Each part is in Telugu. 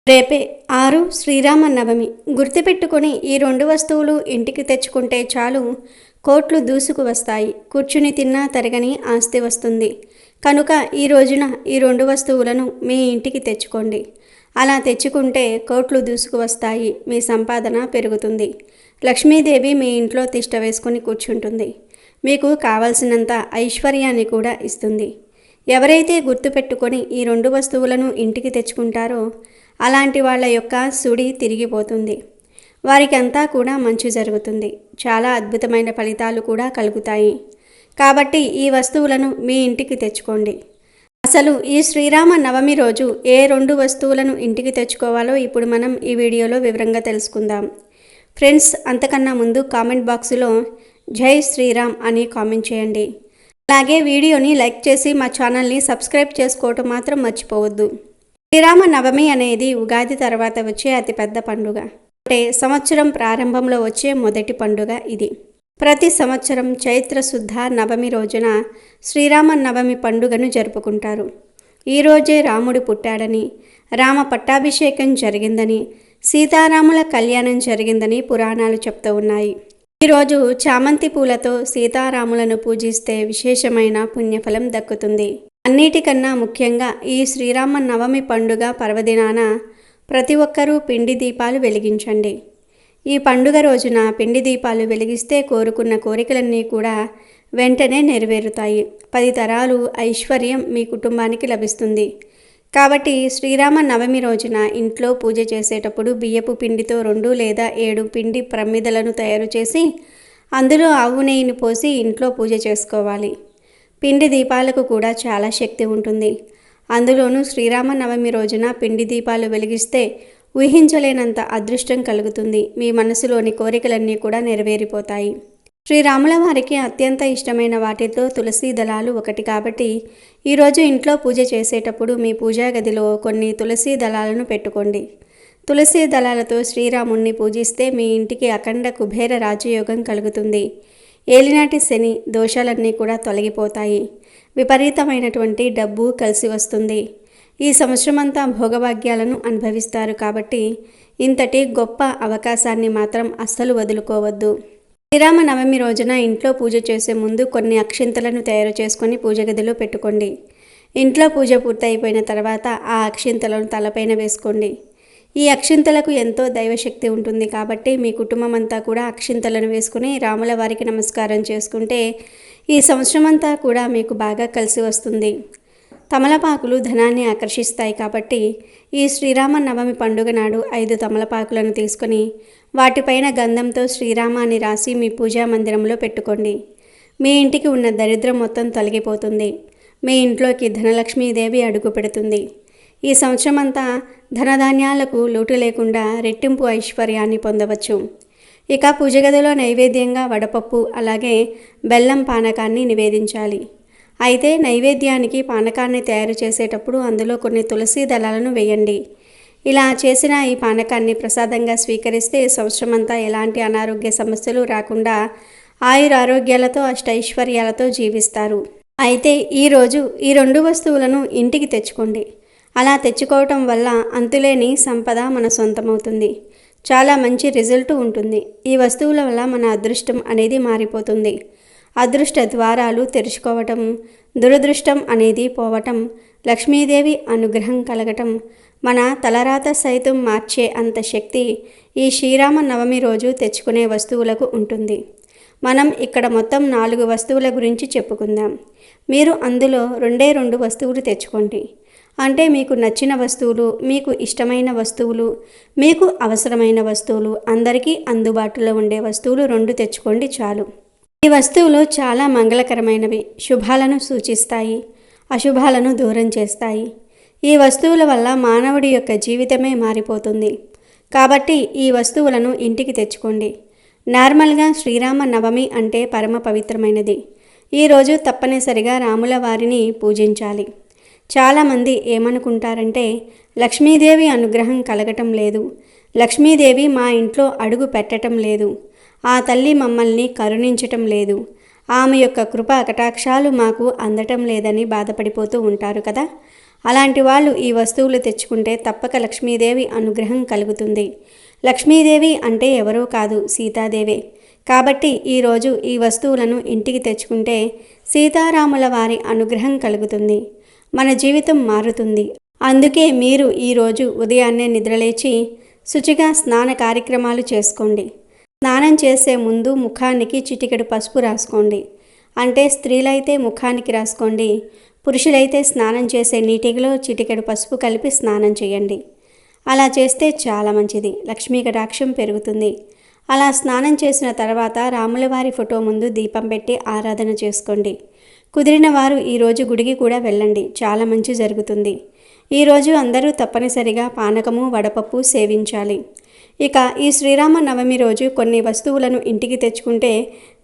రేపే 6 శ్రీరామనవమి. గుర్తుపెట్టుకొని ఈ 2 వస్తువులు ఇంటికి తెచ్చుకుంటే చాలు, కోట్లు దూసుకు వస్తాయి. కూర్చుని తిన్నా తరగని ఆస్తి వస్తుంది. కనుక ఈ రోజున ఈ 2 వస్తువులను మీ ఇంటికి తెచ్చుకోండి. అలా తెచ్చుకుంటే కోట్లు దూసుకు వస్తాయి. మీ సంపాదన పెరుగుతుంది. లక్ష్మీదేవి మీ ఇంట్లో తిష్ట వేసుకొని కూర్చుంటుంది. మీకు కావలసినంత ఐశ్వర్యాన్ని కూడా ఇస్తుంది. ఎవరైతే గుర్తుపెట్టుకొని ఈ 2 వస్తువులను ఇంటికి తెచ్చుకుంటారో అలాంటి వాళ్ళ యొక్క సుడి తిరిగిపోతుంది. వారికంతా కూడా మంచి జరుగుతుంది. చాలా అద్భుతమైన ఫలితాలు కూడా కలుగుతాయి. కాబట్టి ఈ వస్తువులను మీ ఇంటికి తెచ్చుకోండి. అసలు ఈ శ్రీరామ నవమి రోజు ఏ 2 వస్తువులను ఇంటికి తెచ్చుకోవాలో ఇప్పుడు మనం ఈ వీడియోలో వివరంగా తెలుసుకుందాం. ఫ్రెండ్స్, అంతకన్నా ముందు కామెంట్ బాక్సులో జై శ్రీరామ్ అని కామెంట్ చేయండి. అలాగే వీడియోని లైక్ చేసి మా ఛానల్ని సబ్స్క్రైబ్ చేసుకోవటం మాత్రం మర్చిపోవద్దు. శ్రీరామ నవమి అనేది ఉగాది తర్వాత వచ్చే అతిపెద్ద పండుగ. అంటే సంవత్సరం ప్రారంభంలో వచ్చే మొదటి పండుగ ఇది. ప్రతి సంవత్సరం చైత్ర శుద్ధ నవమి రోజున శ్రీరామ నవమి పండుగను జరుపుకుంటారు. ఈరోజే రాముడు పుట్టాడని, రామ పట్టాభిషేకం జరిగిందని, సీతారాముల కళ్యాణం జరిగిందని పురాణాలు చెప్తూ ఉన్నాయి. ఈరోజు చామంతి పూలతో సీతారాములను పూజిస్తే విశేషమైన పుణ్యఫలం దక్కుతుంది. అన్నిటికన్నా ముఖ్యంగా ఈ శ్రీరామ నవమి పండుగ పర్వదినాన ప్రతి ఒక్కరూ పిండి దీపాలు వెలిగించండి. ఈ పండుగ రోజున పిండి దీపాలు వెలిగిస్తే కోరుకున్న కోరికలన్నీ కూడా వెంటనే నెరవేరుతాయి. 10 తరాలు ఐశ్వర్యం మీ కుటుంబానికి లభిస్తుంది. కాబట్టి శ్రీరామ నవమి రోజున ఇంట్లో పూజ చేసేటప్పుడు బియ్యపు పిండితో 2 లేదా 7 పిండి ప్రమిదలను తయారు చేసి అందులో ఆవు నెయ్యిని పోసి ఇంట్లో పూజ చేసుకోవాలి. పిండి దీపాలకు కూడా చాలా శక్తి ఉంటుంది. అందులోనూ శ్రీరామ నవమి రోజున పిండి దీపాలు వెలిగిస్తే ఊహించలేనంత అదృష్టం కలుగుతుంది. మీ మనసులోని కోరికలన్నీ కూడా నెరవేరిపోతాయి. శ్రీరాముల వారికి అత్యంత ఇష్టమైన వాటితో తులసి దళాలు ఒకటి. కాబట్టి ఈరోజు ఇంట్లో పూజ చేసేటప్పుడు మీ పూజా గదిలో కొన్ని తులసి దళాలను పెట్టుకోండి. తులసి దళాలతో శ్రీరాముణ్ణి పూజిస్తే మీ ఇంటికి అఖండ కుబేర రాజయోగం కలుగుతుంది. ఏలినాటి శని దోషాలన్నీ కూడా తొలగిపోతాయి. విపరీతమైనటువంటి డబ్బు కలిసి వస్తుంది. ఈ సంవత్సరమంతా భోగభాగ్యాలను అనుభవిస్తారు. కాబట్టి ఇంతటి గొప్ప అవకాశాన్ని మాత్రం అస్సలు వదులుకోవద్దు. శ్రీరామ నవమి రోజున ఇంట్లో పూజ చేసే ముందు కొన్ని అక్షింతలను తయారు చేసుకొని పూజ గదిలో పెట్టుకోండి. ఇంట్లో పూజ పూర్తయిపోయిన తర్వాత ఆ అక్షింతలను తలపైన వేసుకోండి. ఈ అక్షింతలకు ఎంతో దైవశక్తి ఉంటుంది. కాబట్టి మీ కుటుంబం అంతా కూడా అక్షింతలను వేసుకుని రాముల వారికి నమస్కారం చేసుకుంటే ఈ సంవత్సరం అంతా కూడా మీకు బాగా కలిసి వస్తుంది. తమలపాకులు ధనాన్ని ఆకర్షిస్తాయి. కాబట్టి ఈ శ్రీరామ నవమి పండుగ నాడు 5 తమలపాకులను తీసుకొని వాటిపైన గంధంతో శ్రీరామ అని రాసి మీ పూజా మందిరంలో పెట్టుకోండి. మీ ఇంటికి ఉన్న దరిద్రం మొత్తం తొలగిపోతుంది. మీ ఇంట్లోకి ధనలక్ష్మీదేవి అడుగు పెడుతుంది. ఈ సంవత్సరం అంతా ధనధాన్యాలకు లోటు లేకుండా రెట్టింపు ఐశ్వర్యాన్ని పొందవచ్చు. ఇక పూజ గదిలో నైవేద్యంగా వడపప్పు అలాగే బెల్లం పానకాన్ని నివేదించాలి. అయితే నైవేద్యానికి పానకాన్ని తయారు చేసేటప్పుడు అందులో కొన్ని తులసి దళాలను వేయండి. ఇలా చేసిన ఈ పానకాన్ని ప్రసాదంగా స్వీకరిస్తే సంవత్సరం అంతా ఎలాంటి అనారోగ్య సమస్యలు రాకుండా ఆయురారోగ్యాలతో అష్టైశ్వర్యాలతో జీవిస్తారు. అయితే ఈరోజు ఈ 2 వస్తువులను ఇంటికి తెచ్చుకోండి. అలా తెచ్చుకోవటం వల్ల అంతులేని సంపద మన సొంతమవుతుంది. చాలా మంచి రిజల్ట్ ఉంటుంది. ఈ వస్తువుల వల్ల మన అదృష్టం అనేది మారిపోతుంది. అదృష్ట ద్వారాలు తెరుచుకోవటం, దురదృష్టం అనేది పోవటం, లక్ష్మీదేవి అనుగ్రహం కలగటం, మన తలరాత సైతం మార్చే అంత శక్తి ఈ శ్రీరామ నవమి రోజు తెచ్చుకునే వస్తువులకు ఉంటుంది. మనం ఇక్కడ మొత్తం 4 వస్తువుల గురించి చెప్పుకుందాం. మీరు అందులో 2 వస్తువులు తెచ్చుకోండి. అంటే మీకు నచ్చిన వస్తువులు, మీకు ఇష్టమైన వస్తువులు, మీకు అవసరమైన వస్తువులు, అందరికీ అందుబాటులో ఉండే వస్తువులు 2 తెచ్చుకోండి చాలు. ఈ వస్తువులు చాలా మంగళకరమైనవి. శుభాలను సూచిస్తాయి, అశుభాలను దూరం చేస్తాయి. ఈ వస్తువుల వల్ల మానవుడి యొక్క జీవితమే మారిపోతుంది. కాబట్టి ఈ వస్తువులను ఇంటికి తెచ్చుకోండి. నార్మల్గా శ్రీరామ నవమి అంటే పరమ పవిత్రమైనది. ఈరోజు తప్పనిసరిగా రాముల వారిని పూజించాలి. చాలామంది ఏమనుకుంటారంటే లక్ష్మీదేవి అనుగ్రహం కలగటం లేదు, లక్ష్మీదేవి మా ఇంట్లో అడుగు పెట్టడం లేదు, ఆ తల్లి మమ్మల్ని కరుణించటం లేదు, ఆమె యొక్క కృపా కటాక్షాలు మాకు అందటం లేదని బాధపడిపోతూ ఉంటారు కదా. అలాంటి వాళ్ళు ఈ వస్తువులు తెచ్చుకుంటే తప్పక లక్ష్మీదేవి అనుగ్రహం కలుగుతుంది. లక్ష్మీదేవి అంటే ఎవరో కాదు, సీతాదేవే. కాబట్టి ఈరోజు ఈ వస్తువులను ఇంటికి తెచ్చుకుంటే సీతారాముల వారి అనుగ్రహం కలుగుతుంది, మన జీవితం మారుతుంది. అందుకే మీరు ఈరోజు ఉదయాన్నే నిద్రలేచి శుచిగా స్నాన కార్యక్రమాలు చేసుకోండి. స్నానం చేసే ముందు ముఖానికి చిటికెడు పసుపు రాసుకోండి. అంటే స్త్రీలైతే ముఖానికి రాసుకోండి, పురుషులైతే స్నానం చేసే నీటిలో చిటికెడు పసుపు కలిపి స్నానం చేయండి. అలా చేస్తే చాలా మంచిది, లక్ష్మీ కటాక్షం పెరుగుతుంది. అలా స్నానం చేసిన తర్వాత రాములవారి ఫోటో ముందు దీపం పెట్టి ఆరాధన చేసుకోండి. కుదిరిన వారు ఈరోజు గుడికి కూడా వెళ్ళండి, చాలా మంచి జరుగుతుంది. ఈరోజు అందరూ తప్పనిసరిగా పానకము వడపప్పు సేవించాలి. ఇక ఈ శ్రీరామ నవమి రోజు కొన్ని వస్తువులను ఇంటికి తెచ్చుకుంటే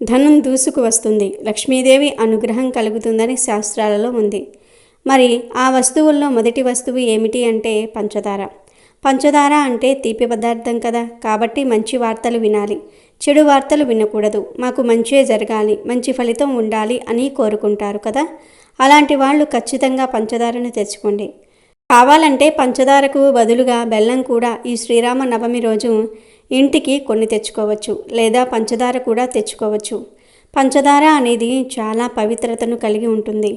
ధనం దూసుకు వస్తుంది, లక్ష్మీదేవి అనుగ్రహం కలుగుతుందని శాస్త్రాలలో ఉంది. మరి ఆ వస్తువుల్లో మొదటి వస్తువు ఏమిటి అంటే పంచదార. పంచదార అంటే తీపి పదార్థం కదా, కాబట్టి మంచి వార్తలు వినాలి, చెడు వార్తలు వినకూడదు. మాకు మంచే జరగాలి, మంచి ఫలితం ఉండాలి అని కోరుకుంటారు కదా. అలాంటి వాళ్ళు ఖచ్చితంగా పంచదారను తెచ్చుకోండి. కావాలంటే పంచదారకు బదులుగా బెల్లం కూడా ఈ శ్రీరామ నవమి రోజు ఇంటికి కొన్ని తెచ్చుకోవచ్చు, లేదా పంచదార కూడా తెచ్చుకోవచ్చు. పంచదార అనేది చాలా పవిత్రతను కలిగి ఉంటుంది.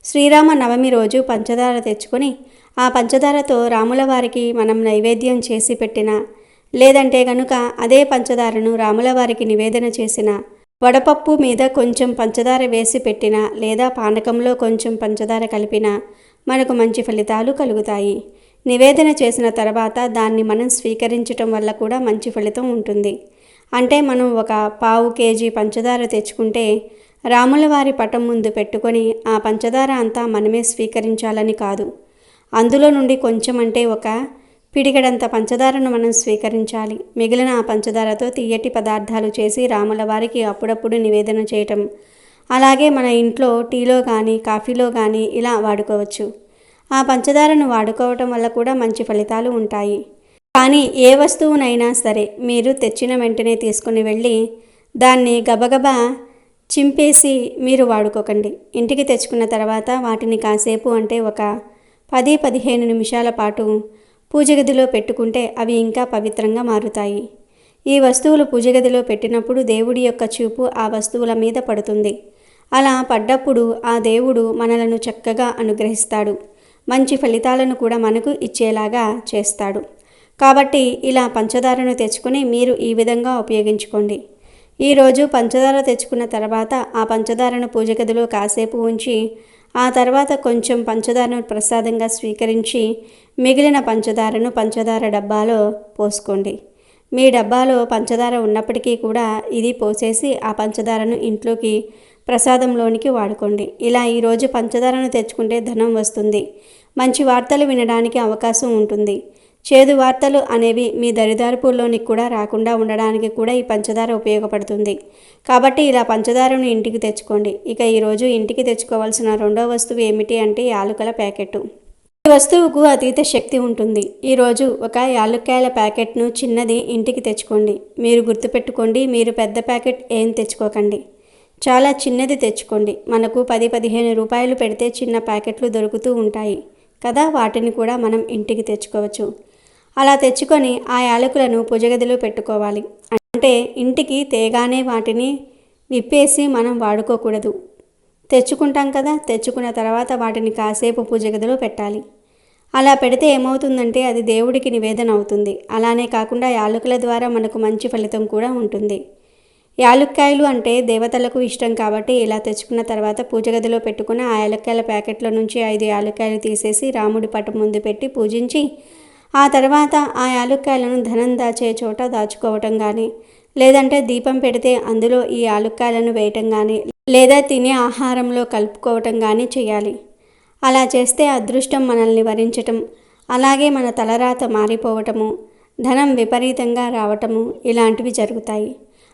శ్రీరామ నవమి రోజు పంచదార తెచ్చుకొని ఆ పంచదారతో రాముల వారికి మనం నైవేద్యం చేసి పెట్టిన, లేదంటే కనుక అదే పంచదారను రాముల వారికి నివేదన చేసిన, వడపప్పు మీద కొంచెం పంచదార వేసి పెట్టిన, లేదా పానకంలో కొంచెం పంచదార కలిపిన మనకు మంచి ఫలితాలు కలుగుతాయి. నివేదన చేసిన తర్వాత దాన్ని మనం స్వీకరించటం వల్ల కూడా మంచి ఫలితం ఉంటుంది. అంటే మనం ఒక పావు కేజీ పంచదార తెచ్చుకుంటే రాముల వారి పటం ముందు పెట్టుకొని ఆ పంచదార అంతా మనమే స్వీకరించాలని కాదు. అందులో నుండి కొంచెం అంటే ఒక పిడికెడంత పంచదారను మనం స్వీకరించాలి. మిగిలిన ఆ పంచదారతో తీయటి పదార్థాలు చేసి రాముల వారికి అప్పుడప్పుడు నివేదన చేయటం, అలాగే మన ఇంట్లో టీలో కానీ కాఫీలో కానీ ఇలా వాడుకోవచ్చు. ఆ పంచదారను వాడుకోవటం వల్ల కూడా మంచి ఫలితాలు ఉంటాయి. కానీ ఏ వస్తువునైనా సరే మీరు తెచ్చిన వెంటనే తీసుకుని వెళ్ళి దాన్ని గబగబా చింపేసి మీరు వాడుకోకండి. ఇంటికి తెచ్చుకున్న తర్వాత వాటిని కాసేపు అంటే ఒక 10-15 నిమిషాల పాటు పూజ గదిలో పెట్టుకుంటే అవి ఇంకా పవిత్రంగా మారుతాయి. ఈ వస్తువులు పూజ గదిలో పెట్టినప్పుడు దేవుడి యొక్క చూపు ఆ వస్తువుల మీద పడుతుంది. అలా పడ్డప్పుడు ఆ దేవుడు మనలను చక్కగా అనుగ్రహిస్తాడు, మంచి ఫలితాలను కూడా మనకు ఇచ్చేలాగా చేస్తాడు. కాబట్టి ఇలా పంచదారను తెచ్చుకొని మీరు ఈ విధంగా ఉపయోగించుకోండి. ఈరోజు పంచదార తెచ్చుకున్న తర్వాత ఆ పంచదారను పూజ గదిలో కాసేపు ఉంచి ఆ తర్వాత కొంచెం పంచదారను ప్రసాదంగా స్వీకరించి మిగిలిన పంచదారను పంచదార డబ్బాలో పోసుకోండి. మీ డబ్బాలో పంచదార ఉన్నప్పటికీ కూడా ఇది పోసేసి ఆ పంచదారను ఇంట్లోకి ప్రసాదంలోనికి వాడుకోండి. ఇలా ఈరోజు పంచదారను తెచ్చుకుంటే ధనం వస్తుంది, మంచి వార్తలు వినడానికి అవకాశం ఉంటుంది. చేదు వార్తలు అనేవి మీ దరిదాపుల్లోనికి కూడా రాకుండా ఉండడానికి కూడా ఈ పంచదార ఉపయోగపడుతుంది. కాబట్టి ఇలా పంచదారను ఇంటికి తెచ్చుకోండి. ఇక ఈరోజు ఇంటికి తెచ్చుకోవాల్సిన రెండో వస్తువు ఏమిటి అంటే యాలకుల ప్యాకెట్. ఈ వస్తువుకు అతీత శక్తి ఉంటుంది. ఈరోజు ఒక యాలక్కాయల ప్యాకెట్ను చిన్నది ఇంటికి తెచ్చుకోండి. మీరు గుర్తుపెట్టుకోండి, మీరు పెద్ద ప్యాకెట్ ఏం తెచ్చుకోకండి, చాలా చిన్నది తెచ్చుకోండి. మనకు 10-15 రూపాయలు పెడితే చిన్న ప్యాకెట్లు దొరుకుతూ ఉంటాయి కదా, వాటిని కూడా మనం ఇంటికి తెచ్చుకోవచ్చు. అలా తెచ్చుకొని ఆ యాలకులను పూజగదిలో పెట్టుకోవాలి. అంటే ఇంటికి తేగానే వాటిని విప్పేసి మనం వాడుకోకూడదు. తెచ్చుకుంటాం కదా, తెచ్చుకున్న తర్వాత వాటిని కాసేపు పూజగదిలో పెట్టాలి. అలా పెడితే ఏమవుతుందంటే అది దేవుడికి నివేదన అవుతుంది. అలానే కాకుండా యాలకుల ద్వారా మనకు మంచి ఫలితం కూడా ఉంటుంది. యాలక్కాయలు అంటే దేవతలకు ఇష్టం కాబట్టి ఇలా తెచ్చుకున్న తర్వాత పూజగదిలో పెట్టుకున్న ఆ యాలక్కాయల ప్యాకెట్లో నుంచి 5 యాలక్కాయలు తీసేసి రాముడి పటం ముందు పెట్టి పూజించి ఆ తర్వాత ఆ యాలక్కాయలను ధనం దాచే చోట దాచుకోవటం కానీ, లేదంటే దీపం పెడితే అందులో ఈ యాలక్కాయలను వేయటం కానీ, లేదా తినే ఆహారంలో కలుపుకోవటం కానీ చేయాలి. అలా చేస్తే అదృష్టం మనల్ని వరించటం, అలాగే మన తలరాత మారిపోవటము, ధనం విపరీతంగా రావటము ఇలాంటివి జరుగుతాయి.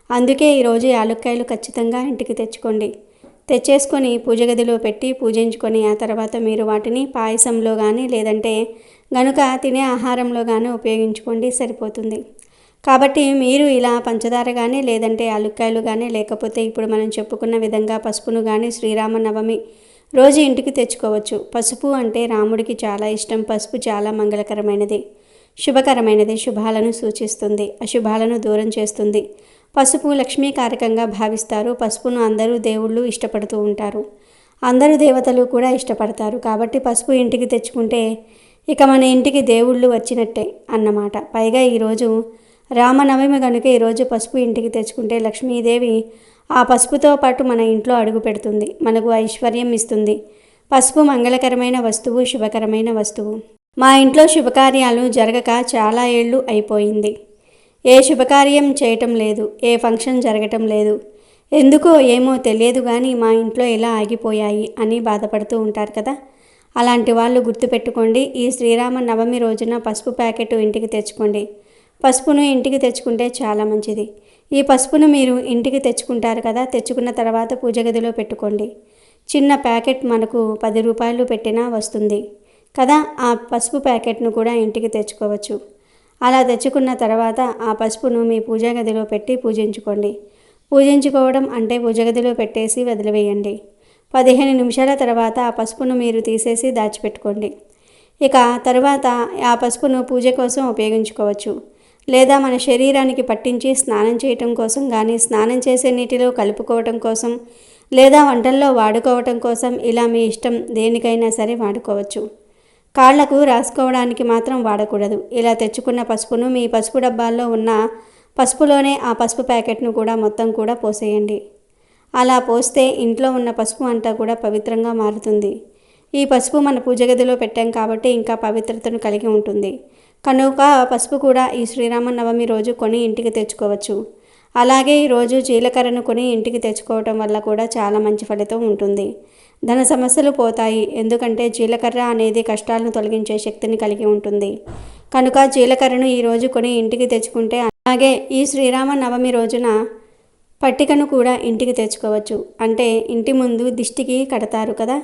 అందుకే ఈరోజు యాలక్కాయలు ఖచ్చితంగా ఇంటికి తెచ్చుకోండి. తెచ్చేసుకొని పూజగదిలో పెట్టి పూజించుకొని ఆ తర్వాత మీరు వాటిని పాయసంలో కానీ లేదంటే గనుక తినే ఆహారంలో కానీ ఉపయోగించుకోండి, సరిపోతుంది. కాబట్టి మీరు ఇలా పంచదార కానీ లేదంటే యాలక్కాయలు కానీ లేకపోతే ఇప్పుడు మనం చెప్పుకున్న విధంగా పసుపును కానీ శ్రీరామనవమి రోజు ఇంటికి తెచ్చుకోవచ్చు. పసుపు అంటే రాముడికి చాలా ఇష్టం. పసుపు చాలా మంగళకరమైనది, శుభకరమైనది. శుభాలను సూచిస్తుంది, అశుభాలను దూరం చేస్తుంది. పసుపు లక్ష్మీకారకంగా భావిస్తారు. పసుపును అందరూ దేవుళ్ళు ఇష్టపడుతూ ఉంటారు. అందరూ దేవతలు కూడా ఇష్టపడతారు. కాబట్టి పసుపు ఇంటికి తెచ్చుకుంటే ఇక మన ఇంటికి దేవుళ్ళు వచ్చినట్టే అన్నమాట. పైగా ఈరోజు రామనవమి కనుక ఈరోజు పసుపు ఇంటికి తెచ్చుకుంటే లక్ష్మీదేవి ఆ పసుపుతో పాటు మన ఇంట్లో అడుగు పెడుతుంది, మనకు ఐశ్వర్యం ఇస్తుంది. పసుపు మంగళకరమైన వస్తువు, శుభకరమైన వస్తువు. మా ఇంట్లో శుభకార్యాలు జరగక చాలా ఏళ్ళు అయిపోయింది. ఏ శుభకార్యం చేయటం లేదు, ఏ ఫంక్షన్ జరగటం లేదు. ఎందుకో ఏమో తెలియదు కానీ మా ఇంట్లో ఇలా ఆగిపోయాయి అని బాధపడుతూ ఉంటారు కదా. అలాంటి వాళ్ళు గుర్తుపెట్టుకోండి, ఈ శ్రీరామ నవమి రోజున పసుపు ప్యాకెట్ ఇంటికి తెచ్చుకోండి. పసుపును ఇంటికి తెచ్చుకుంటే చాలా మంచిది. ఈ పసుపును మీరు ఇంటికి తెచ్చుకుంటారు కదా, తెచ్చుకున్న తర్వాత పూజ గదిలో పెట్టుకోండి. చిన్న ప్యాకెట్ మనకు 10 రూపాయలు పెట్టినా వస్తుంది కదా. ఆ పసుపు ప్యాకెట్ను కూడా ఇంటికి తెచ్చుకోవచ్చు. అలా తెచ్చుకున్న తర్వాత ఆ పసుపును మీ పూజా గదిలో పెట్టి పూజించుకోండి. పూజించుకోవడం అంటే పూజ గదిలో పెట్టేసి వదిలివేయండి. 15 నిమిషాల తర్వాత ఆ పసుపును మీరు తీసేసి దాచిపెట్టుకోండి. ఇక తర్వాత ఆ పసుపును పూజ కోసం ఉపయోగించుకోవచ్చు. లేదా మన శరీరానికి పట్టించి స్నానం చేయటం కోసం కానీ, స్నానం చేసే నీటిలో కలుపుకోవటం కోసం, లేదా వంటల్లో వాడుకోవటం కోసం, ఇలా మీ ఇష్టం దేనికైనా సరే వాడుకోవచ్చు. కాళ్లకు రాసుకోవడానికి మాత్రం వాడకూడదు. ఇలా తెచ్చుకున్న పసుపును మీ పసుపు డబ్బాల్లో ఉన్న పసుపులోనే ఆ పసుపు ప్యాకెట్ను కూడా మొత్తం కూడా పోసేయండి. అలా పోస్తే ఇంట్లో ఉన్న పసుపు అంతా కూడా పవిత్రంగా మారుతుంది. ఈ పసుపు మన పూజ గదిలో పెట్టాం కాబట్టి ఇంకా పవిత్రతను కలిగి ఉంటుంది. కనుక పసుపు కూడా ఈ శ్రీరామనవమి రోజు కొని ఇంటికి తెచ్చుకోవచ్చు. అలాగే ఈరోజు జీలకర్రను కొని ఇంటికి తెచ్చుకోవటం వల్ల కూడా చాలా మంచి ఫలితం ఉంటుంది. ధన సమస్యలు పోతాయి. ఎందుకంటే జీలకర్ర అనేది కష్టాలను తొలగించే శక్తిని కలిగి ఉంటుంది. కనుక జీలకర్రను ఈరోజు కొని ఇంటికి తెచ్చుకుంటే, అలాగే ఈ శ్రీరామనవమి రోజున పట్టికను కూడా ఇంటికి తెచ్చుకోవచ్చు. అంటే ఇంటి ముందు దిష్టికి కడతారు కదా,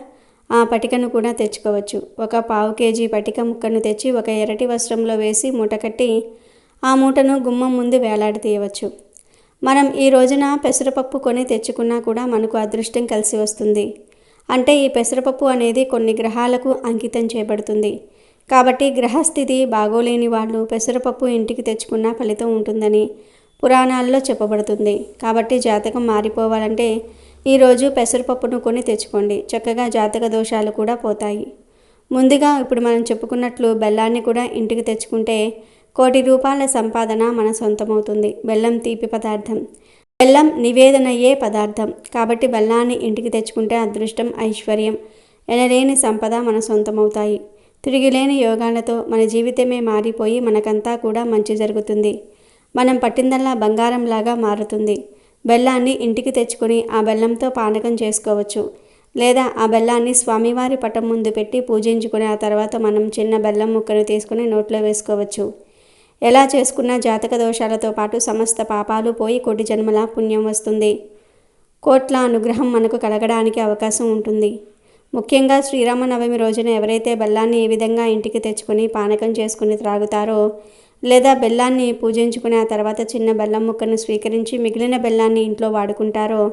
ఆ పటికను కూడా తెచ్చుకోవచ్చు. ఒక 1/4 కేజీ పటిక ముక్కను తెచ్చి ఒక ఎర్రటి వస్త్రంలో వేసి మూట కట్టి ఆ మూటను గుమ్మం ముందు వేలాడదీయవచ్చు. మనం ఈ రోజున పెసరపప్పు కొని తెచ్చుకున్నా కూడా మనకు అదృష్టం కలిసి వస్తుంది. అంటే ఈ పెసరపప్పు అనేది కొన్ని గ్రహాలకు అంకితం చేయబడుతుంది. కాబట్టి గ్రహస్థితి బాగోలేని వాళ్ళు పెసరపప్పు ఇంటికి తెచ్చుకున్న ఫలితం ఉంటుందని పురాణాల్లో చెప్పబడుతుంది. కాబట్టి జాతకం మారిపోవాలంటే ఈరోజు పెసరపప్పును కొని తెచ్చుకోండి. చక్కగా జాతక దోషాలు కూడా పోతాయి. ముందుగా ఇప్పుడు మనం చెప్పుకున్నట్లు బెల్లాన్ని కూడా ఇంటికి తెచ్చుకుంటే 1 కోటి రూపాయల సంపాదన మన సొంతమవుతుంది. బెల్లం తీపి పదార్థం, బెల్లం నివేదనయ్యే పదార్థం. కాబట్టి బెల్లాన్ని ఇంటికి తెచ్చుకుంటే అదృష్టం, ఐశ్వర్యం, ఎనలేని సంపద మన సొంతమవుతాయి. తిరిగిలేని యోగాలతో మన జీవితమే మారిపోయి మనకంతా కూడా మంచి జరుగుతుంది. మనం పట్టిందల్లా బంగారంలాగా మారుతుంది. బెల్లాన్ని ఇంటికి తెచ్చుకొని ఆ బెల్లంతో పానకం చేసుకోవచ్చు. లేదా ఆ బెల్లాన్ని స్వామివారి పటం ముందు పెట్టి పూజించుకుని ఆ తర్వాత మనం చిన్న బెల్లం ముక్కను తీసుకుని నోట్లో వేసుకోవచ్చు. ఎలా చేసుకున్న జాతక దోషాలతో పాటు సమస్త పాపాలు పోయి 1 కోటి జన్మల పుణ్యం వస్తుంది. కోట్ల అనుగ్రహం మనకు కలగడానికి అవకాశం ఉంటుంది. ముఖ్యంగా శ్రీరామనవమి రోజున ఎవరైతే బెల్లాన్ని ఈ విధంగా ఇంటికి తెచ్చుకొని పానకం చేసుకుని త్రాగుతారో, లేదా బెల్లాన్ని పూజించుకుని ఆ తర్వాత చిన్న బెల్లం ముక్కను స్వీకరించి మిగిలిన బెల్లాన్ని ఇంట్లో వాడుకుంటారో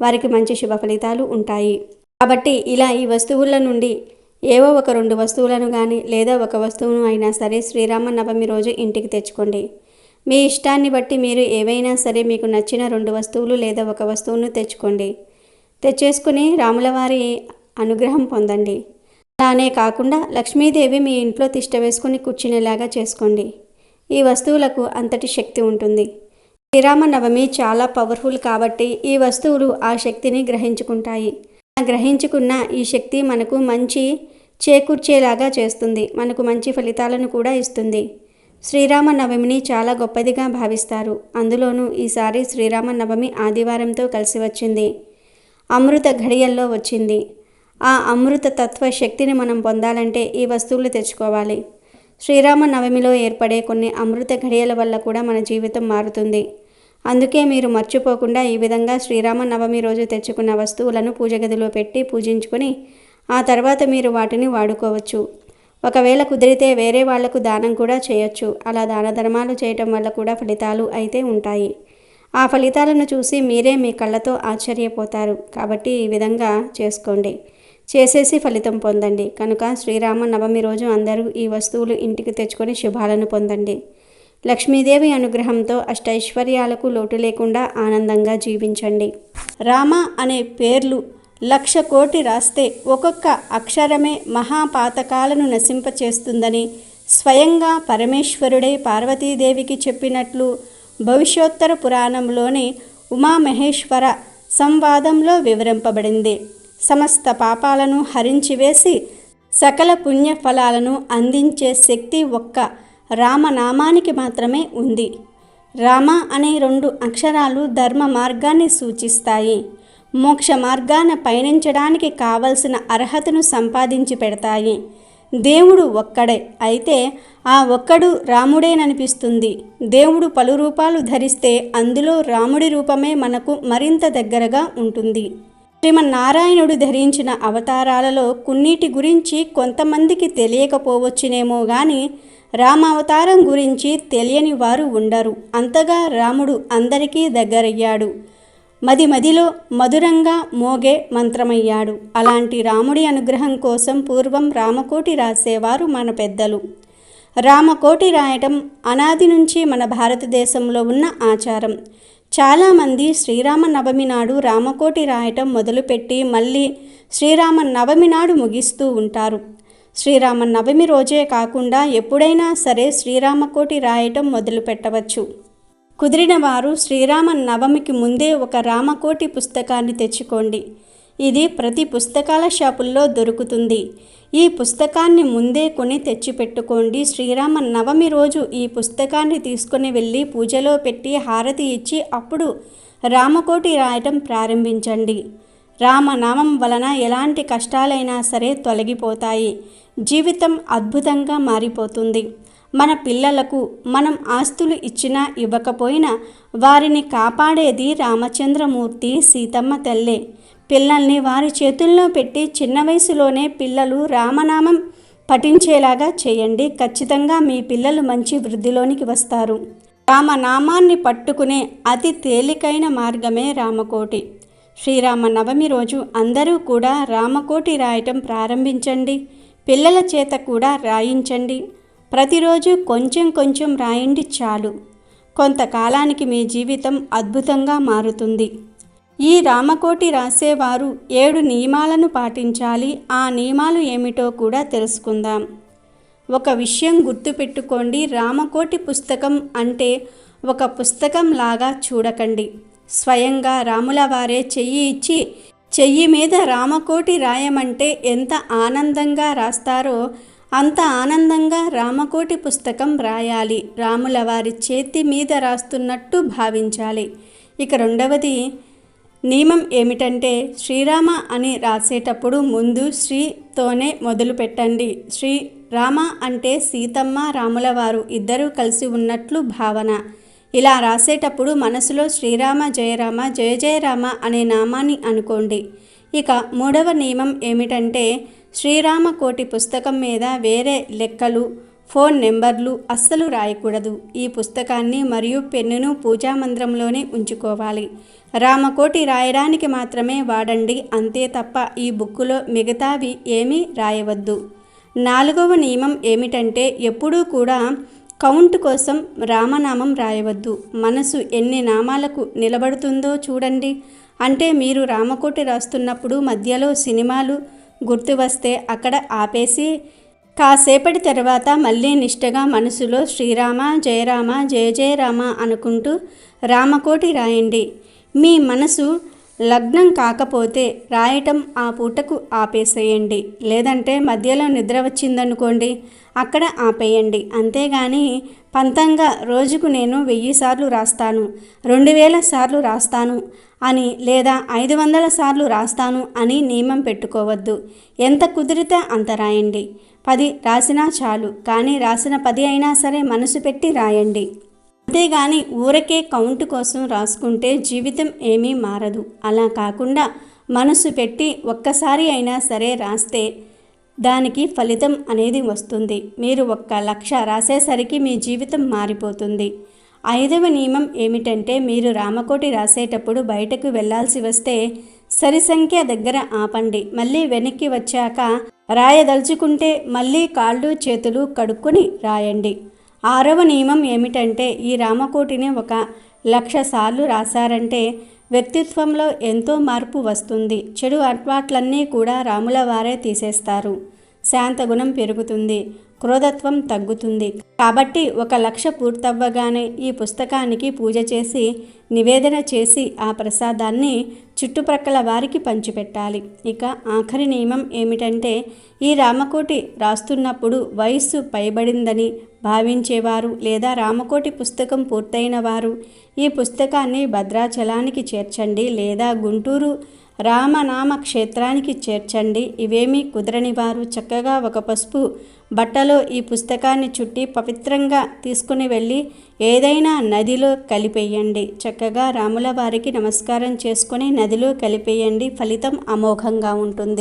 వారికి మంచి శుభ ఫలితాలు ఉంటాయి. కాబట్టి ఇలా ఈ వస్తువుల నుండి ఏవో ఒక 2 వస్తువులను కానీ లేదా ఒక వస్తువును అయినా సరే శ్రీరామనవమి రోజు ఇంటికి తెచ్చుకోండి. మీ ఇష్టాన్ని బట్టి మీరు ఏవైనా సరే మీకు నచ్చిన 2 వస్తువులు లేదా ఒక వస్తువును తెచ్చుకోండి. తెచ్చేసుకుని రాములవారి అనుగ్రహం పొందండి. అలానే కాకుండా లక్ష్మీదేవి మీ ఇంట్లో తిష్ట వేసుకుని కూర్చునేలాగా చేసుకోండి. ఈ వస్తువులకు అంతటి శక్తి ఉంటుంది. శ్రీరామనవమి చాలా పవర్ఫుల్ కాబట్టి ఈ వస్తువులు ఆ శక్తిని గ్రహించుకుంటాయి. గ్రహించుకున్న ఈ శక్తి మనకు మంచి చేకూర్చేలాగా చేస్తుంది. మనకు మంచి ఫలితాలను కూడా ఇస్తుంది. శ్రీరామనవమిని చాలా గొప్పదిగా భావిస్తారు. అందులోనూ ఈసారి శ్రీరామనవమి ఆదివారంతో కలిసి వచ్చింది. అమృత ఘడియల్లో వచ్చింది. ఆ అమృత తత్వ శక్తిని మనం పొందాలంటే ఈ వస్తువులు తెచ్చుకోవాలి. శ్రీరామనవమిలో ఏర్పడే కొన్ని అమృత ఘడియల వల్ల కూడా మన జీవితం మారుతుంది. అందుకే మీరు మర్చిపోకుండా ఈ విధంగా శ్రీరామనవమి రోజు తెచ్చుకున్న వస్తువులను పూజ గదిలో పెట్టి పూజించుకొని ఆ తర్వాత మీరు వాటిని వాడుకోవచ్చు. ఒకవేళ కుదిరితే వేరే వాళ్లకు దానం కూడా చేయొచ్చు. అలా దాన ధర్మాలు చేయటం వల్ల కూడా ఫలితాలు అయితే ఉంటాయి. ఆ ఫలితాలను చూసి మీరే మీ కళ్ళతో ఆశ్చర్యపోతారు. కాబట్టి ఈ విధంగా చేసుకోండి. చేసేసి ఫలితం పొందండి. కనుక శ్రీరామ నవమి రోజు అందరూ ఈ వస్తువులు ఇంటికి తెచ్చుకొని శుభాలను పొందండి. లక్ష్మీదేవి అనుగ్రహంతో అష్టైశ్వర్యాలకు లోటు లేకుండా ఆనందంగా జీవించండి. రామ అనే పేర్లు 1,00,000 కోటి రాస్తే ఒక్కొక్క అక్షరమే మహాపాతకాలను నశింపచేస్తుందని స్వయంగా పరమేశ్వరుడే పార్వతీదేవికి చెప్పినట్లు భవిష్యోత్తర పురాణంలోని ఉమామహేశ్వర సంవాదంలో వివరింపబడింది. సమస్త పాపాలను హరించివేసి సకల పుణ్య ఫలాలను అందించే శక్తి ఒక్క రామనామానికి మాత్రమే ఉంది. రామ అనే 2 అక్షరాలు ధర్మ మార్గాన్ని సూచిస్తాయి. మోక్ష మార్గాన పయనించడానికి కావలసిన అర్హతను సంపాదించి పెడతాయి. దేవుడు ఒక్కడే, అయితే ఆ ఒక్కడు రాముడేననిపిస్తుంది. దేవుడు పలు రూపాలు ధరిస్తే అందులో రాముడి రూపమే మనకు మరింత దగ్గరగా ఉంటుంది. శ్రీమన్నారాయణుడు ధరించిన అవతారాలలో కొన్నిటి గురించి కొంతమందికి తెలియకపోవచ్చునేమో కానీ రామావతారం గురించి తెలియని వారు ఉండరు. అంతగా రాముడు అందరికీ దగ్గరయ్యాడు. మదిలో మధురంగా మోగే మంత్రమయ్యాడు. అలాంటి రాముడి అనుగ్రహం కోసం పూర్వం రామకోటి రాసేవారు మన పెద్దలు. రామకోటి రాయటం అనాది నుంచి మన భారతదేశంలో ఉన్న ఆచారం. చాలామంది శ్రీరామ నవమి నాడు రామకోటి రాయటం మొదలుపెట్టి మళ్ళీ శ్రీరామ నవమి నాడు ముగిస్తూ ఉంటారు. శ్రీరామ నవమి రోజే కాకుండా ఎప్పుడైనా సరే శ్రీరామకోటి రాయటం మొదలు పెట్టవచ్చు. కుదిరిన వారు శ్రీరామ నవమికి ముందే ఒక రామకోటి పుస్తకాన్ని తెచ్చుకోండి. ఇది ప్రతి పుస్తకాల షాపుల్లో దొరుకుతుంది. ఈ పుస్తకాన్ని ముందే కొని తెచ్చిపెట్టుకోండి. శ్రీరామ నవమి రోజు ఈ పుస్తకాన్ని తీసుకొని వెళ్ళి పూజలో పెట్టి హారతి ఇచ్చి అప్పుడు రామకోటి రాయటం ప్రారంభించండి. రామనామం వలన ఎలాంటి కష్టాలైనా సరే తొలగిపోతాయి. జీవితం అద్భుతంగా మారిపోతుంది. మన పిల్లలకు మనం ఆస్తులు ఇచ్చినా ఇవ్వకపోయినా వారిని కాపాడేది రామచంద్రమూర్తి, సీతమ్మ తల్లే. పిల్లల్ని వారి చేతుల్లో పెట్టి చిన్న వయసులోనే పిల్లలు రామనామం పఠించేలాగా చేయండి. ఖచ్చితంగా మీ పిల్లలు మంచి వృద్ధిలోనికి వస్తారు. రామనామాన్ని పట్టుకునే అతి తేలికైన మార్గమే రామకోటి. శ్రీరామ నవమి రోజు అందరూ కూడా రామకోటి రాయటం ప్రారంభించండి. పిల్లల చేత కూడా రాయించండి. ప్రతిరోజు కొంచెం కొంచెం రాయండి చాలు. కొంతకాలానికి మీ జీవితం అద్భుతంగా మారుతుంది. ఈ రామకోటి రాసేవారు 7 నియమాలను పాటించాలి. ఆ నియమాలు ఏమిటో కూడా తెలుసుకుందాం. ఒక విషయం గుర్తుపెట్టుకోండి, రామకోటి పుస్తకం అంటే ఒక పుస్తకం లాగా చూడకండి. స్వయంగా రాముల వారే చెయ్యి ఇచ్చి చెయ్యి మీద రామకోటి రాయమంటే ఎంత ఆనందంగా రాస్తారో అంత ఆనందంగా రామకోటి పుస్తకం రాయాలి. రాముల వారి చేతి మీద రాస్తున్నట్టు భావించాలి. ఇక రెండవది నియమం ఏమిటంటే శ్రీరామ అని రాసేటప్పుడు ముందు శ్రీతోనే మొదలు పెట్టండి. శ్రీరామ అంటే సీతమ్మ, రాముల వారు ఇద్దరూ కలిసి ఉన్నట్లు భావన. ఇలా రాసేటప్పుడు మనసులో శ్రీరామ జయరామ జయ జయరామ అనే నామాన్ని అనుకోండి. ఇక మూడవ నియమం ఏమిటంటే శ్రీరామకోటి పుస్తకం మీద వేరే లెక్కలు, ఫోన్ నెంబర్లు అస్సలు రాయకూడదు. ఈ పుస్తకాన్ని మరియు పెన్నును పూజా మందిరంలోనే ఉంచుకోవాలి. రామకోటి రాయడానికి మాత్రమే వాడండి, అంతే తప్ప ఈ బుక్కులో మిగతావి ఏమీ రాయవద్దు. నాలుగవ నియమం ఏమిటంటే ఎప్పుడూ కూడా కౌంట్ కోసం రామనామం రాయవద్దు. మనసు ఎన్ని నామాలకు నిలబడుతుందో చూడండి. అంటే మీరు రామకోటి రాస్తున్నప్పుడు మధ్యలో సినిమాలు గుర్తు వస్తే అక్కడ ఆపేసి కాసేపటి తర్వాత మళ్ళీ నిష్టగా మనసులో శ్రీరామ జయరామ జయ జయరామ అనుకుంటూ రామకోటి రాయండి. మీ మనసు లగ్నం కాకపోతే రాయటం ఆ పూటకు ఆపేసేయండి. లేదంటే మధ్యలో నిద్ర వచ్చిందనుకోండి, అక్కడ ఆపేయండి. అంతేగాని పంతంగా రోజుకు నేను 1000 సార్లు రాస్తాను, 2000 సార్లు రాస్తాను అని లేదా 500 సార్లు రాస్తాను అని నియమం పెట్టుకోవద్దు. ఎంత కుదిరితే అంత రాయండి. 10 రాసినా చాలు, కానీ రాసిన 10 అయినా సరే మనసు పెట్టి రాయండి. అంతేగాని ఊరకే కౌంట్ కోసం రాసుకుంటే జీవితం ఏమీ మారదు. అలా కాకుండా మనసు పెట్టి ఒక్కసారి అయినా సరే రాస్తే దానికి ఫలితం అనేది వస్తుంది. మీరు 1,00,000 రాసేసరికి మీ జీవితం మారిపోతుంది. 5వ నియమం ఏమిటంటే మీరు రామకోటి రాసేటప్పుడు బయటకు వెళ్ళాల్సి వస్తే సరి సంఖ్య దగ్గర ఆపండి. మళ్ళీ వెనక్కి వచ్చాక రాయదలుచుకుంటే మళ్ళీ కాళ్ళు చేతులు కడుక్కొని రాయండి. 6వ నియమం ఏమిటంటే ఈ రామకోటిని 1,00,000 సార్లు రాశారంటే వ్యక్తిత్వంలో ఎంతో మార్పు వస్తుంది. చెడు అలవాట్లన్నీ కూడా రాముల వారే తీసేస్తారు. శాంతగుణం పెరుగుతుంది, క్రోధత్వం తగ్గుతుంది. కాబట్టి 1,00,000 పూర్తవ్వగానే ఈ పుస్తకానికి పూజ చేసి నివేదన చేసి ఆ ప్రసాదాన్ని చుట్టుప్రక్కల వారికి పంచిపెట్టాలి. ఇక ఆఖరి నియమం ఏమిటంటే ఈ రామకోటి రాస్తున్నప్పుడు వయస్సు పైబడిందని భావించేవారు లేదా రామకోటి పుస్తకం పూర్తయిన వారు ఈ పుస్తకాన్ని భద్రాచలానికి చేర్చండి లేదా గుంటూరు రామనామ క్షేత్రానికి చేర్చండి. ఇవేమీ కుదరని వారు చక్కగా ఒక పసుపు బట్టలో ఈ పుస్తకాన్ని చుట్టి పవిత్రంగా తీసుకుని వెళ్ళి ఏదైనా నదిలో కలిపేయండి. చక్కగా రాముల వారికి నమస్కారం చేసుకొని నదిలో కలిపేయండి. ఫలితం అమోఘంగా ఉంటుంది.